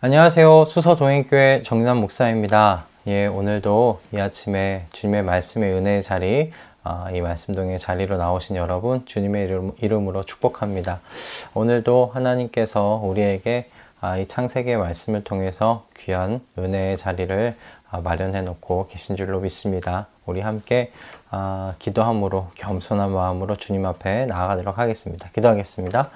안녕하세요. 수서동행교회 정남 목사입니다. 오늘도 이 아침에 주님의 말씀의 은혜의 자리, 이 말씀동의 자리로 나오신 여러분, 주님의 이름으로 축복합니다. 오늘도 하나님께서 우리에게 이 창세기의 말씀을 통해서 귀한 은혜의 자리를 마련해 놓고 계신 줄로 믿습니다. 우리 함께 기도함으로 겸손한 마음으로 주님 앞에 나아가도록 하겠습니다. 기도하겠습니다.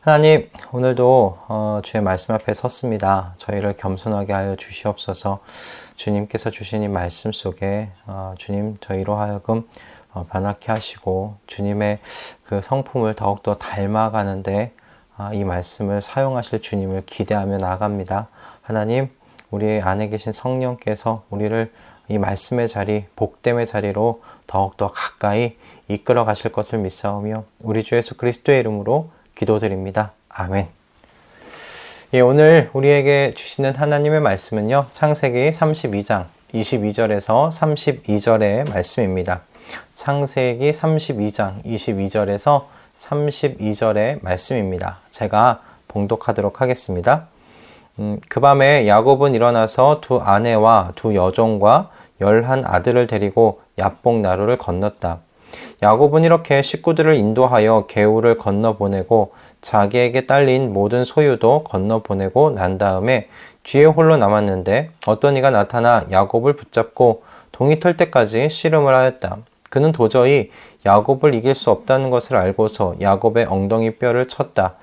하나님, 오늘도 주의 말씀 앞에 섰습니다. 저희를 겸손하게 하여 주시옵소서. 주님께서 주신 이 말씀 속에 주님 저희로 하여금 변화케 하시고 주님의 그 성품을 더욱더 닮아가는데 이 말씀을 사용하실 주님을 기대하며 나아갑니다. 하나님, 우리 안에 계신 성령께서 우리를 이 말씀의 자리, 복됨의 자리로 더욱더 가까이 이끌어 가실 것을 믿사오며 우리 주 예수 그리스도의 이름으로 기도드립니다. 아멘. 오늘 우리에게 주시는 하나님의 말씀은요, 창세기 32장 22절에서 32절의 말씀입니다. 창세기 32장 22절에서 32절의 말씀입니다. 제가 봉독하도록 하겠습니다. 그 밤에 야곱은 일어나서 두 아내와 두 여종과 11 아들을 데리고 야복 나루를 건넜다. 야곱은 이렇게 식구들을 인도하여 개울을 건너보내고 자기에게 딸린 모든 소유도 건너보내고 난 다음에 뒤에 홀로 남았는데 어떤 이가 나타나 야곱을 붙잡고 동이 틀 때까지 씨름을 하였다. 그는 도저히 야곱을 이길 수 없다는 것을 알고서 야곱의 엉덩이 뼈를 쳤다.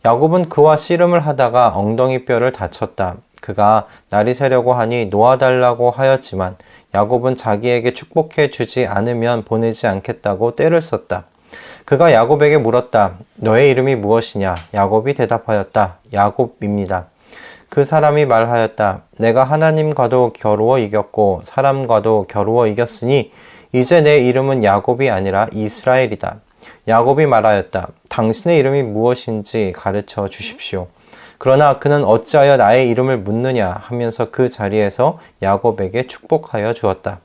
야곱은 그와 씨름을 하다가 엉덩이 뼈를 다쳤다. 그가 날이 새려고 하니 놓아달라고 하였지만 야곱은 자기에게 축복해 주지 않으면 보내지 않겠다고 떼를 썼다. 그가 야곱에게 물었다. 너의 이름이 무엇이냐? 야곱이 대답하였다. 야곱입니다. 그 사람이 말하였다. 내가 하나님과도 겨루어 이겼고 사람과도 겨루어 이겼으니 이제 내 이름은 야곱이 아니라 이스라엘이다. 야곱이 말하였다. 당신의 이름이 무엇인지 가르쳐 주십시오. 그러나 그는 어찌하여 나의 이름을 묻느냐 하면서 그 자리에서 야곱에게 축복하여 주었다.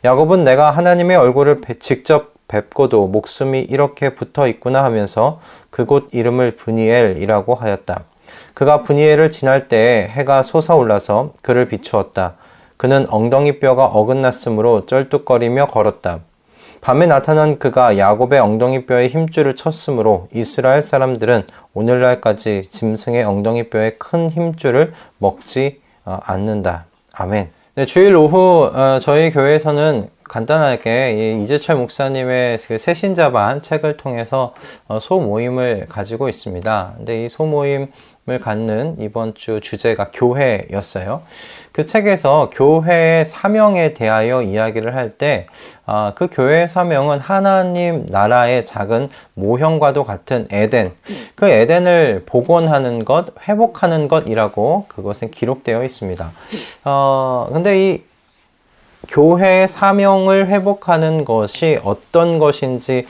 야곱은 내가 하나님의 얼굴을 직접 뵙고도 목숨이 이렇게 붙어 있구나 하면서 그곳 이름을 브니엘이라고 하였다. 그가 브니엘을 지날 때에 해가 솟아올라서 그를 비추었다. 그는 엉덩이 뼈가 어긋났으므로 쩔뚝거리며 걸었다. 밤에 나타난 그가 야곱의 엉덩이 뼈에 힘줄을 쳤으므로 이스라엘 사람들은 오늘날까지 짐승의 엉덩이 뼈에 큰 힘줄을 먹지 않는다. 아멘. 네, 주일 오후 저희 교회에서는 간단하게 이재철 목사님의 그 새신자반 책을 통해서 소모임을 가지고 있습니다. 근데 이 소모임을 갖는 이번 주 주제가 교회였어요. 그 책에서 교회의 사명에 대하여 이야기를 할 때 그 교회의 사명은 하나님 나라의 작은 모형과도 같은 에덴, 그 에덴을 복원하는 것, 회복하는 것이라고 그것은 기록되어 있습니다. 근데 이 교회의 사명을 회복하는 것이 어떤 것인지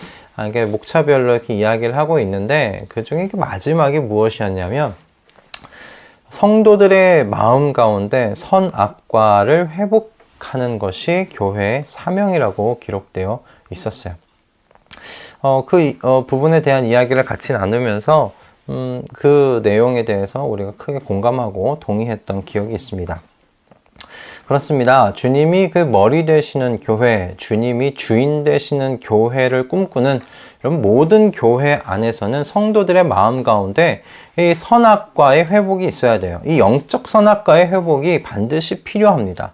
이게 목차별로 이렇게 이야기를 하고 있는데 그 중에 마지막이 무엇이었냐면 성도들의 마음 가운데 선악과를 회복하는 것이 교회의 사명이라고 기록되어 있었어요. 그 부분에 대한 이야기를 같이 나누면서 그 내용에 대해서 우리가 크게 공감하고 동의했던 기억이 있습니다. 그렇습니다. 주님이 그 머리 되시는 교회, 주님이 주인 되시는 교회를 꿈꾸는 이런 모든 교회 안에서는 성도들의 마음 가운데 이 선악과의 회복이 있어야 돼요. 이 영적 선악과의 회복이 반드시 필요합니다.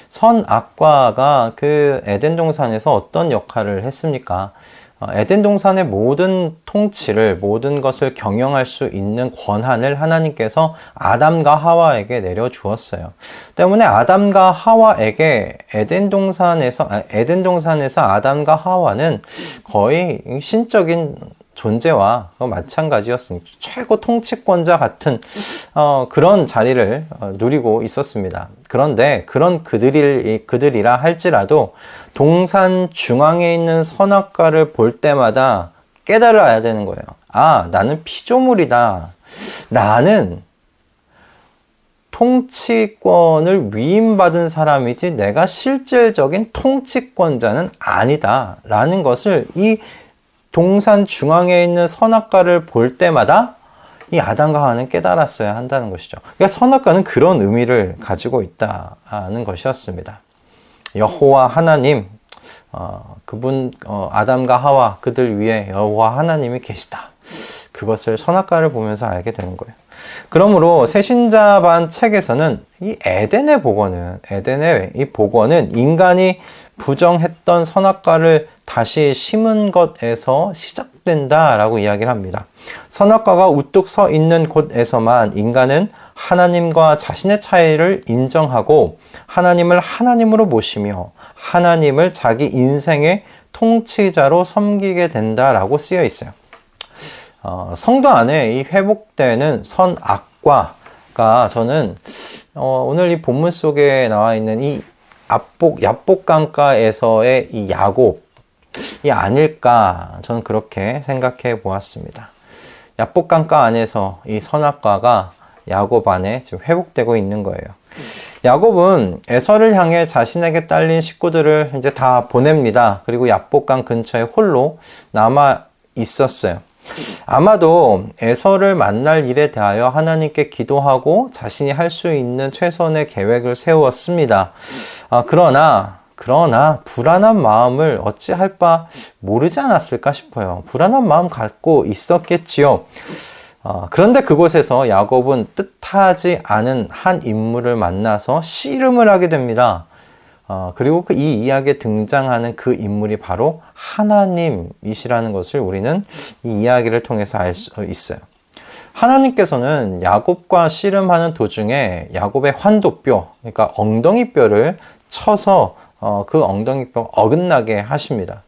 선악과가 그 에덴 동산에서 어떤 역할을 했습니까? 에덴 동산의 모든 통치를, 모든 것을 경영할 수 있는 권한을 하나님께서 아담과 하와에게 내려주었어요. 때문에 아담과 하와에게 에덴 동산에서 아담과 하와는 거의 신적인 존재와 마찬가지였습니다. 최고 통치권자 같은 그런 자리를 누리고 있었습니다. 그런데 그런 그들이라 할지라도 동산 중앙에 있는 선악과를 볼 때마다 깨달아야 되는 거예요. 아, 나는 피조물이다. 나는 통치권을 위임받은 사람이지 내가 실질적인 통치권자는 아니다. 라는 것을 이 동산 중앙에 있는 선악과를 볼 때마다 이 아담과 하와는 깨달았어야 한다는 것이죠. 그러니까 선악과는 그런 의미를 가지고 있다는 것이었습니다. 여호와 하나님, 그분 아담과 하와 그들 위에 여호와 하나님이 계시다. 그것을 선악과를 보면서 알게 되는 거예요. 그러므로 새신자반 책에서는 이 에덴의 복원은 인간이 부정했던 선악과를 다시 심은 것에서 시작된다라고 이야기를 합니다. 선악과가 우뚝 서 있는 곳에서만 인간은 하나님과 자신의 차이를 인정하고 하나님을 하나님으로 모시며 하나님을 자기 인생의 통치자로 섬기게 된다라고 쓰여 있어요. 성도 안에 이 회복되는 선악과가 저는 오늘 이 본문 속에 나와 있는 이 야복강가에서의 이 야곱이 아닐까 저는 그렇게 생각해 보았습니다. 야복강가 안에서 이 선악과가 야곱 안에 지금 회복되고 있는 거예요. 야곱은 에서를 향해 자신에게 딸린 식구들을 이제 다 보냅니다. 그리고 야복강 근처에 홀로 남아 있었어요. 아마도 에서를 만날 일에 대하여 하나님께 기도하고 자신이 할 수 있는 최선의 계획을 세웠습니다. 그러나 불안한 마음을 어찌할 바 모르지 않았을까 싶어요. 불안한 마음 갖고 있었겠지요. 그런데 그곳에서 야곱은 뜻하지 않은 한 인물을 만나서 씨름을 하게 됩니다. 그리고 이 이야기에 등장하는 그 인물이 바로 하나님이시라는 것을 우리는 이 이야기를 통해서 알 수 있어요. 하나님께서는 야곱과 씨름하는 도중에 야곱의 환도뼈, 그러니까 엉덩이뼈를 쳐서 그 엉덩이뼈가 어긋나게 하십니다.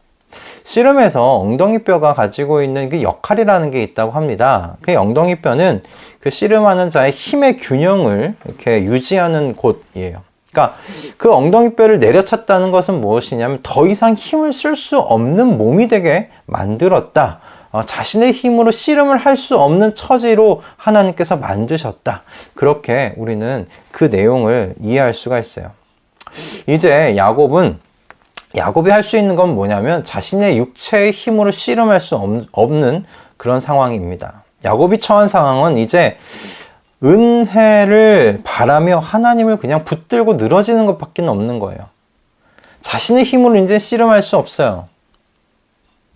씨름에서 엉덩이뼈가 가지고 있는 그 역할이라는 게 있다고 합니다. 그 엉덩이뼈는 그 씨름하는 자의 힘의 균형을 이렇게 유지하는 곳이에요. 그러니까 그 엉덩이뼈를 내려쳤다는 것은 무엇이냐면 더 이상 힘을 쓸 수 없는 몸이 되게 만들었다. 자신의 힘으로 씨름을 할 수 없는 처지로 하나님께서 만드셨다. 그렇게 우리는 그 내용을 이해할 수가 있어요. 이제 야곱이 할 수 있는 건 뭐냐면 자신의 육체의 힘으로 씨름할 수 없는 그런 상황입니다. 야곱이 처한 상황은 이제 은혜를 바라며 하나님을 그냥 붙들고 늘어지는 것밖에 없는 거예요. 자신의 힘으로 이제 씨름할 수 없어요.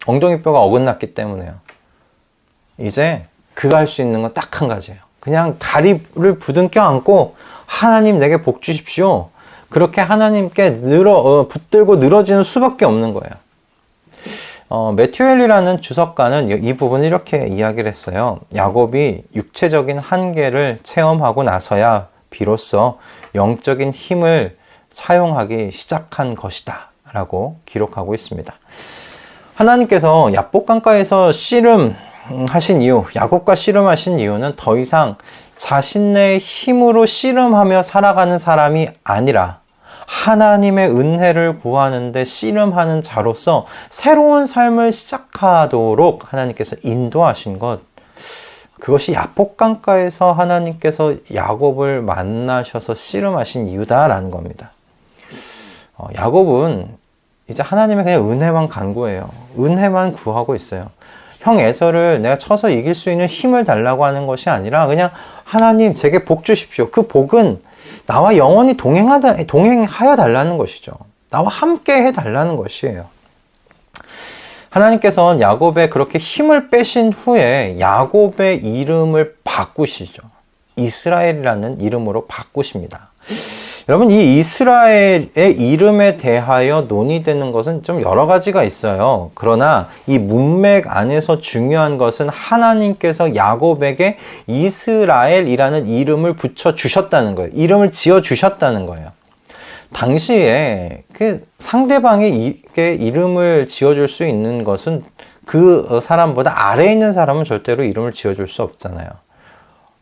엉덩이뼈가 어긋났기 때문에요. 이제 그가 할 수 있는 건 딱 한 가지예요. 그냥 다리를 부둥켜 안고 하나님 내게 복 주십시오. 그렇게 하나님께 붙들고 늘어지는 수밖에 없는 거예요. 매튜엘이라는 주석가는 이 부분을 이렇게 이야기를 했어요. 야곱이 육체적인 한계를 체험하고 나서야 비로소 영적인 힘을 사용하기 시작한 것이다 라고 기록하고 있습니다. 하나님께서 야복강가에서 씨름하신 이유, 야곱과 씨름하신 이유는 더 이상 자신의 힘으로 씨름하며 살아가는 사람이 아니라 하나님의 은혜를 구하는데 씨름하는 자로서 새로운 삶을 시작하도록 하나님께서 인도하신 것, 그것이 야복강가에서 하나님께서 야곱을 만나셔서 씨름하신 이유다라는 겁니다. 야곱은 이제 하나님의 그냥 은혜만 간구해요. 은혜만 구하고 있어요. 형 에서를 내가 쳐서 이길 수 있는 힘을 달라고 하는 것이 아니라 그냥 하나님 제게 복 주십시오. 그 복은 나와 영원히 동행하여 달라는 것이죠. 나와 함께 해달라는 것이에요. 하나님께서는 야곱에 그렇게 힘을 빼신 후에 야곱의 이름을 바꾸시죠. 이스라엘이라는 이름으로 바꾸십니다. 여러분, 이 이스라엘의 이름에 대하여 논의되는 것은 좀 여러 가지가 있어요. 그러나 이 문맥 안에서 중요한 것은 하나님께서 야곱에게 이스라엘이라는 이름을 붙여주셨다는 거예요. 이름을 지어주셨다는 거예요. 당시에 그 상대방에게 이름을 지어줄 수 있는 것은 그 사람보다 아래에 있는 사람은 절대로 이름을 지어줄 수 없잖아요.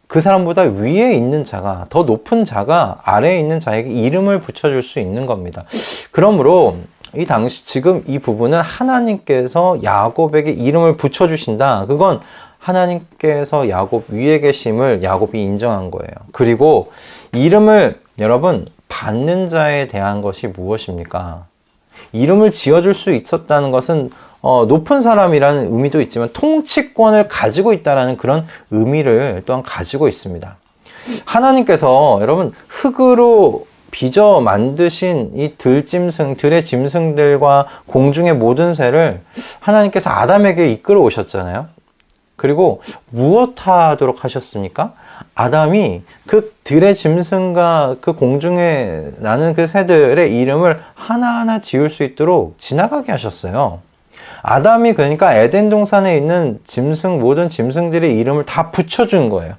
그 사람보다 위에 있는 자가, 더 높은 자가 아래에 있는 자에게 이름을 붙여줄 수 있는 겁니다. 그러므로 이 당시 지금 이 부분은 하나님께서 야곱에게 이름을 붙여주신다. 그건 하나님께서 야곱 위에 계심을 야곱이 인정한 거예요. 그리고 이름을 여러분 받는 자에 대한 것이 무엇입니까? 이름을 지어줄 수 있었다는 것은 높은 사람이라는 의미도 있지만 통치권을 가지고 있다는 그런 의미를 또한 가지고 있습니다. 하나님께서 여러분 흙으로 빚어 만드신 이 들의 짐승들과 공중의 모든 새를 하나님께서 아담에게 이끌어 오셨잖아요. 그리고 무엇 하도록 하셨습니까? 아담이 그 들의 짐승과 그 공중에 나는 그 새들의 이름을 하나하나 지을 수 있도록 지나가게 하셨어요. 아담이 그러니까 에덴 동산에 있는 모든 짐승들의 이름을 다 붙여준 거예요.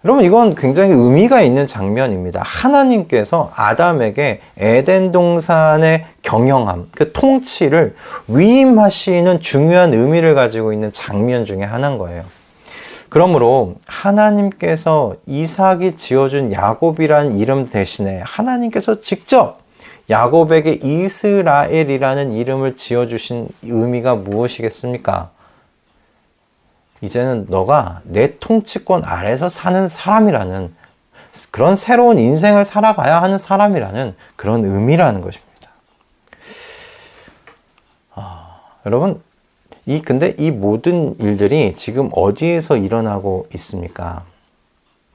여러분 이건 굉장히 의미가 있는 장면입니다. 하나님께서 아담에게 에덴 동산의 경영함, 그 통치를 위임하시는 중요한 의미를 가지고 있는 장면 중에 하나인 거예요. 그러므로 하나님께서 이삭이 지어준 야곱이라는 이름 대신에 하나님께서 직접 야곱에게 이스라엘이라는 이름을 지어주신 의미가 무엇이겠습니까? 이제는 너가 내 통치권 아래서 사는 사람이라는 그런 새로운 인생을 살아가야 하는 사람이라는 그런 의미라는 것입니다. 여러분, 근데 이 모든 일들이 지금 어디에서 일어나고 있습니까?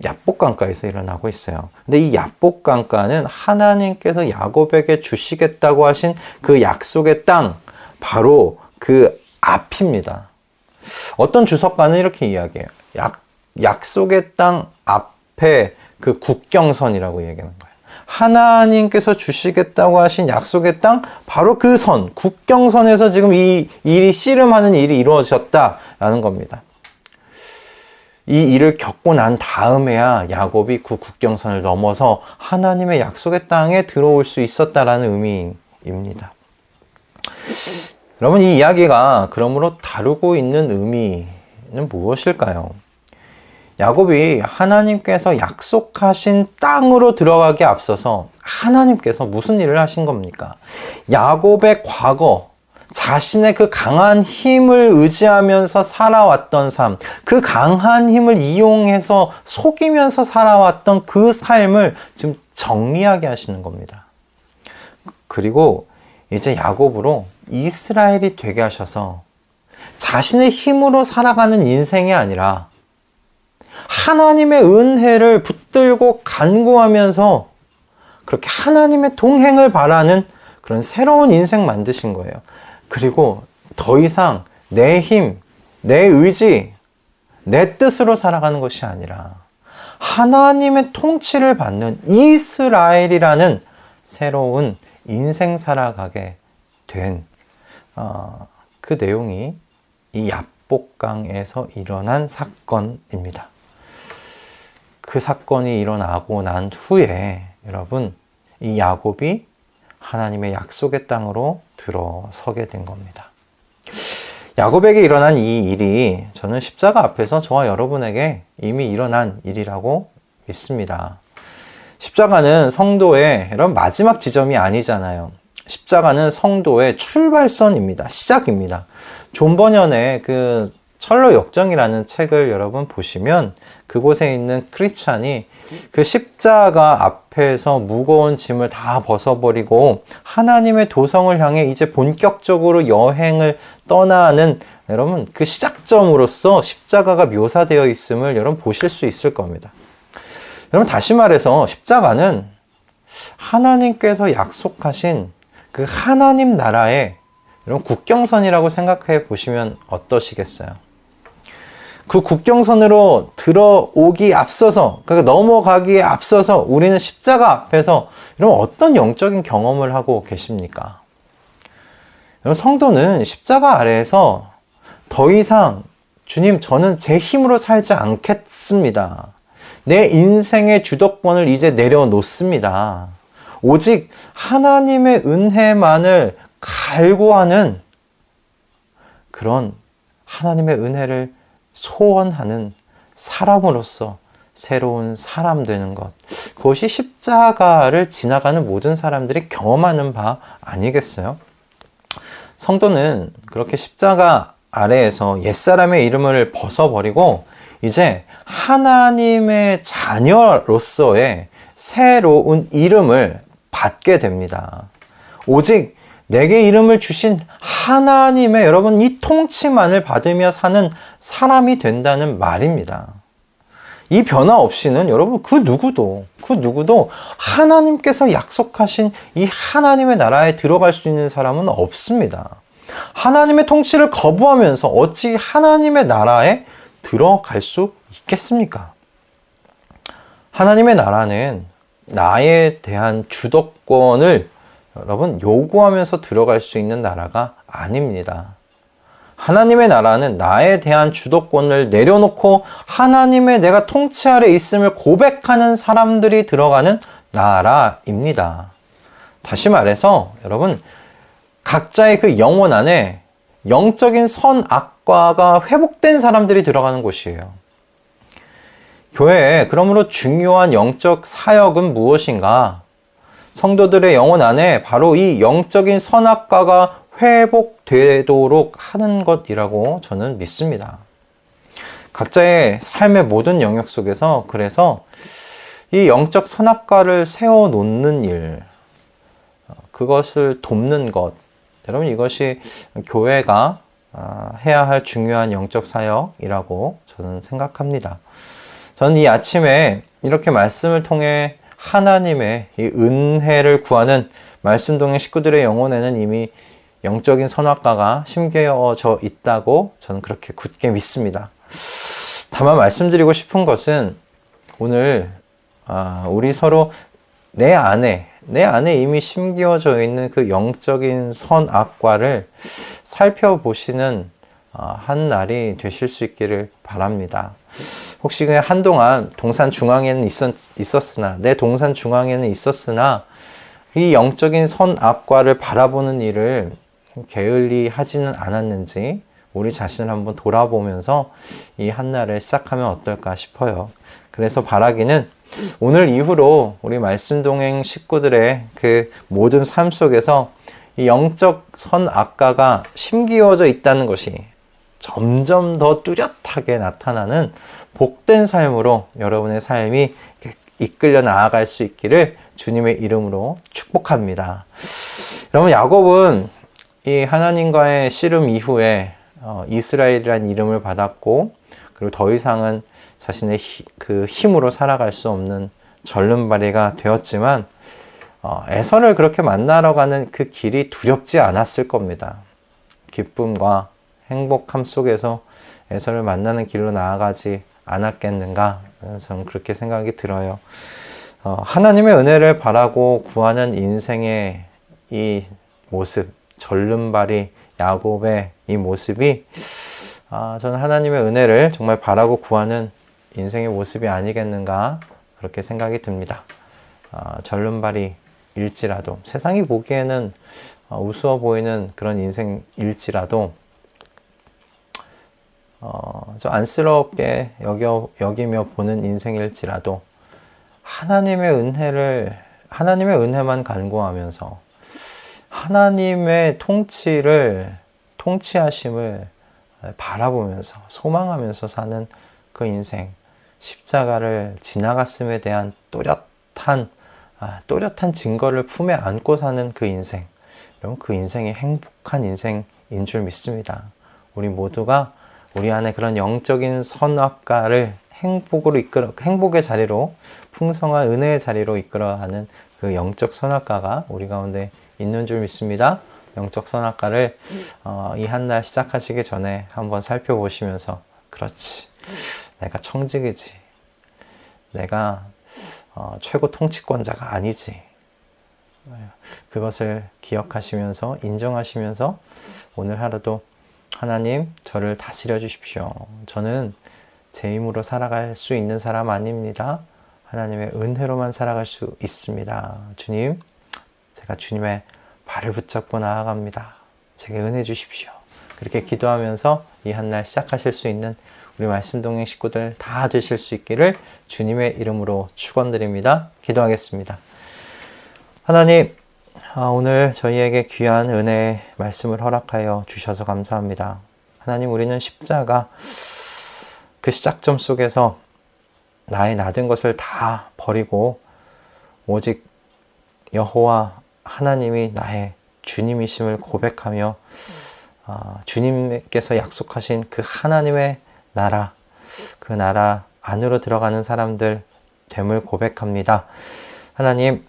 야복강가에서 일어나고 있어요. 근데 이 야복강가는 하나님께서 야곱에게 주시겠다고 하신 그 약속의 땅, 바로 그 앞입니다. 어떤 주석가는 이렇게 이야기해요. 약속의 땅 앞에 그 국경선이라고 얘기하는 거예요. 하나님께서 주시겠다고 하신 약속의 땅, 바로 그 선, 국경선에서 지금 이 일이 씨름하는 일이 이루어졌다라는 겁니다. 이 일을 겪고 난 다음에야 야곱이 그 국경선을 넘어서 하나님의 약속의 땅에 들어올 수 있었다라는 의미입니다. 여러분, 이 이야기가 그러므로 다루고 있는 의미는 무엇일까요? 야곱이 하나님께서 약속하신 땅으로 들어가기에 앞서서 하나님께서 무슨 일을 하신 겁니까? 야곱의 과거, 자신의 그 강한 힘을 의지하면서 살아왔던 삶, 그 강한 힘을 이용해서 속이면서 살아왔던 그 삶을 지금 정리하게 하시는 겁니다. 그리고 이제 야곱으로 이스라엘이 되게 하셔서 자신의 힘으로 살아가는 인생이 아니라 하나님의 은혜를 붙들고 간구하면서 그렇게 하나님의 동행을 바라는 그런 새로운 인생 만드신 거예요. 그리고 더 이상 내 힘, 내 의지, 내 뜻으로 살아가는 것이 아니라 하나님의 통치를 받는 이스라엘이라는 새로운 인생 살아가게 된 그 내용이 이 야복강에서 일어난 사건입니다. 그 사건이 일어나고 난 후에 여러분, 이 야곱이 하나님의 약속의 땅으로 들어서게 된 겁니다. 야곱에게 일어난 이 일이 저는 십자가 앞에서 저와 여러분에게 이미 일어난 일이라고 믿습니다. 십자가는 성도의 여러분 마지막 지점이 아니잖아요. 십자가는 성도의 출발선입니다. 시작입니다. 존 버년의 그 철로 역정이라는 책을 여러분 보시면 그곳에 있는 크리스찬이 그 십자가 앞에서 무거운 짐을 다 벗어버리고 하나님의 도성을 향해 이제 본격적으로 여행을 떠나는 여러분 그 시작점으로서 십자가가 묘사되어 있음을 여러분 보실 수 있을 겁니다. 여러분 다시 말해서 십자가는 하나님께서 약속하신 그 하나님 나라의 여러분 국경선이라고 생각해 보시면 어떠시겠어요? 그 국경선으로 들어오기 앞서서, 그러니까 넘어가기에 앞서서 우리는 십자가 앞에서 여러분 어떤 영적인 경험을 하고 계십니까? 여러분 성도는 십자가 아래에서 더 이상 주님 저는 제 힘으로 살지 않겠습니다. 내 인생의 주도권을 이제 내려놓습니다. 오직 하나님의 은혜만을 갈구하는 그런 하나님의 은혜를 소원하는 사람으로서 새로운 사람 되는 것, 그것이 십자가를 지나가는 모든 사람들이 경험하는 바 아니겠어요? 성도는 그렇게 십자가 아래에서 옛사람의 이름을 벗어버리고 이제 하나님의 자녀로서의 새로운 이름을 받게 됩니다. 오직 내게 이름을 주신 하나님의 여러분 이 통치만을 받으며 사는 사람이 된다는 말입니다. 이 변화 없이는 여러분 그 누구도 하나님께서 약속하신 이 하나님의 나라에 들어갈 수 있는 사람은 없습니다. 하나님의 통치를 거부하면서 어찌 하나님의 나라에 들어갈 수 있겠습니까? 하나님의 나라는 나에 대한 주도권을 여러분 요구하면서 들어갈 수 있는 나라가 아닙니다. 하나님의 나라는 나에 대한 주도권을 내려놓고 하나님의 내가 통치 아래 있음을 고백하는 사람들이 들어가는 나라입니다. 다시 말해서 여러분 각자의 그 영혼 안에 영적인 선악과가 회복된 사람들이 들어가는 곳이에요. 교회에 그러므로 중요한 영적 사역은 무엇인가? 성도들의 영혼 안에 바로 이 영적인 선악과가 회복되도록 하는 것이라고 저는 믿습니다. 각자의 삶의 모든 영역 속에서 그래서 이 영적 선악과를 세워놓는 일, 그것을 돕는 것, 여러분 이것이 교회가 해야 할 중요한 영적 사역이라고 저는 생각합니다. 저는 이 아침에 이렇게 말씀을 통해 하나님의 이 은혜를 구하는 말씀동행 식구들의 영혼에는 이미 영적인 선악과가 심겨져 있다고 저는 그렇게 굳게 믿습니다. 다만 말씀드리고 싶은 것은 오늘 우리 서로 내 안에 이미 심겨져 있는 그 영적인 선악과를 살펴보시는 한 날이 되실 수 있기를 바랍니다. 혹시 그냥 한동안 동산 중앙에는 있었으나 내 동산 중앙에는 있었으나 이 영적인 선악과를 바라보는 일을 게을리 하지는 않았는지 우리 자신을 한번 돌아보면서 이 한날을 시작하면 어떨까 싶어요. 그래서 바라기는 오늘 이후로 우리 말씀동행 식구들의 그 모든 삶 속에서 이 영적 선악과가 심기어져 있다는 것이 점점 더 뚜렷하게 나타나는 복된 삶으로 여러분의 삶이 이끌려 나아갈 수 있기를 주님의 이름으로 축복합니다. 여러분 야곱은 이 하나님과의 씨름 이후에 이스라엘이라는 이름을 받았고 그리고 더 이상은 자신의 그 힘으로 살아갈 수 없는 절름발이가 되었지만 에서를 그렇게 만나러 가는 그 길이 두렵지 않았을 겁니다. 기쁨과 행복함 속에서 에서를 만나는 길로 나아가지 않았겠는가 저는 그렇게 생각이 들어요. 하나님의 은혜를 바라고 구하는 인생의 이 모습, 절름발이 야곱의 이 모습이 저는 하나님의 은혜를 정말 바라고 구하는 인생의 모습이 아니겠는가 그렇게 생각이 듭니다. 절름발이일지라도 세상이 보기에는 우스워 보이는 그런 인생일지라도 좀 안쓰럽게 여기며 보는 인생일지라도 하나님의 은혜만 간구하면서 하나님의 통치하심을 바라보면서 소망하면서 사는 그 인생, 십자가를 지나갔음에 대한 또렷한 증거를 품에 안고 사는 그 인생, 여러분 그 인생이 행복한 인생인 줄 믿습니다. 우리 모두가 우리 안에 그런 영적인 선악과를 행복의 자리로, 풍성한 은혜의 자리로 이끌어가는 그 영적 선악과가 우리 가운데 있는 줄 믿습니다. 영적 선악과를 이 한날 시작하시기 전에 한번 살펴보시면서 그렇지, 내가 청직이지, 내가 최고 통치권자가 아니지, 그것을 기억하시면서 인정하시면서 오늘 하루도 하나님 저를 다스려 주십시오. 저는 제 힘으로 살아갈 수 있는 사람 아닙니다. 하나님의 은혜로만 살아갈 수 있습니다. 주님, 제가 주님의 발을 붙잡고 나아갑니다. 제게 은혜 주십시오. 그렇게 기도하면서 이 한날 시작하실 수 있는 우리 말씀동행 식구들 다 되실 수 있기를 주님의 이름으로 축원드립니다. 기도하겠습니다. 하나님, 오늘 저희에게 귀한 은혜의 말씀을 허락하여 주셔서 감사합니다. 하나님, 우리는 십자가 그 시작점 속에서 나의 나된 것을 다 버리고 오직 여호와 하나님이 나의 주님이심을 고백하며 주님께서 약속하신 그 하나님의 나라, 그 나라 안으로 들어가는 사람들 됨을 고백합니다. 하나님,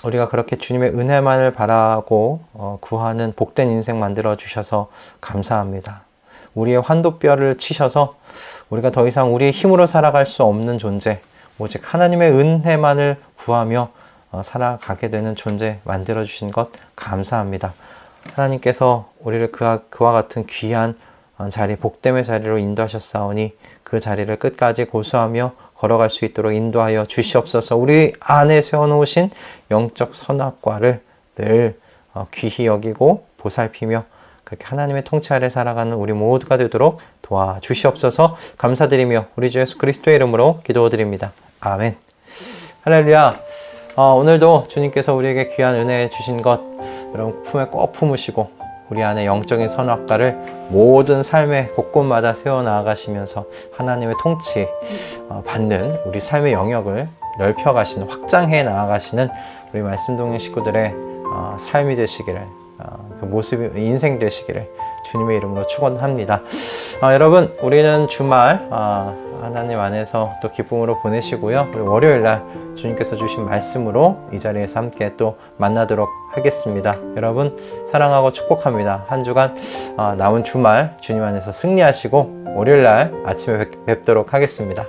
우리가 그렇게 주님의 은혜만을 바라고 구하는 복된 인생 만들어 주셔서 감사합니다. 우리의 환도뼈를 치셔서 우리가 더 이상 우리의 힘으로 살아갈 수 없는 존재, 오직 하나님의 은혜만을 구하며 살아가게 되는 존재 만들어 주신 것 감사합니다. 하나님께서 우리를 그와 같은 귀한 자리, 복됨의 자리로 인도하셨사오니 그 자리를 끝까지 고수하며 걸어갈 수 있도록 인도하여 주시옵소서. 우리 안에 세워놓으신 영적 선악과를 늘 귀히 여기고 보살피며 그렇게 하나님의 통치 아래 살아가는 우리 모두가 되도록 도와주시옵소서. 감사드리며 우리 주 예수 그리스도의 이름으로 기도드립니다. 아멘. 할렐루야. 오늘도 주님께서 우리에게 귀한 은혜 주신 것 여러분 품에 꼭 품으시고 우리 안에 영적인 선악과를 모든 삶의 곳곳마다 세워나가시면서 하나님의 통치 받는 우리 삶의 영역을 넓혀가시는, 확장해 나아가시는 우리 말씀동행 식구들의 삶이 되시기를, 그 모습이 인생 되시기를 주님의 이름으로 축원합니다. 여러분, 우리는 주말 하나님 안에서 또 기쁨으로 보내시고요. 우리 월요일날 주님께서 주신 말씀으로 이 자리에서 함께 또 만나도록 하겠습니다. 여러분 사랑하고 축복합니다. 한 주간 남은 주말 주님 안에서 승리하시고 월요일날 아침에 뵙도록 하겠습니다.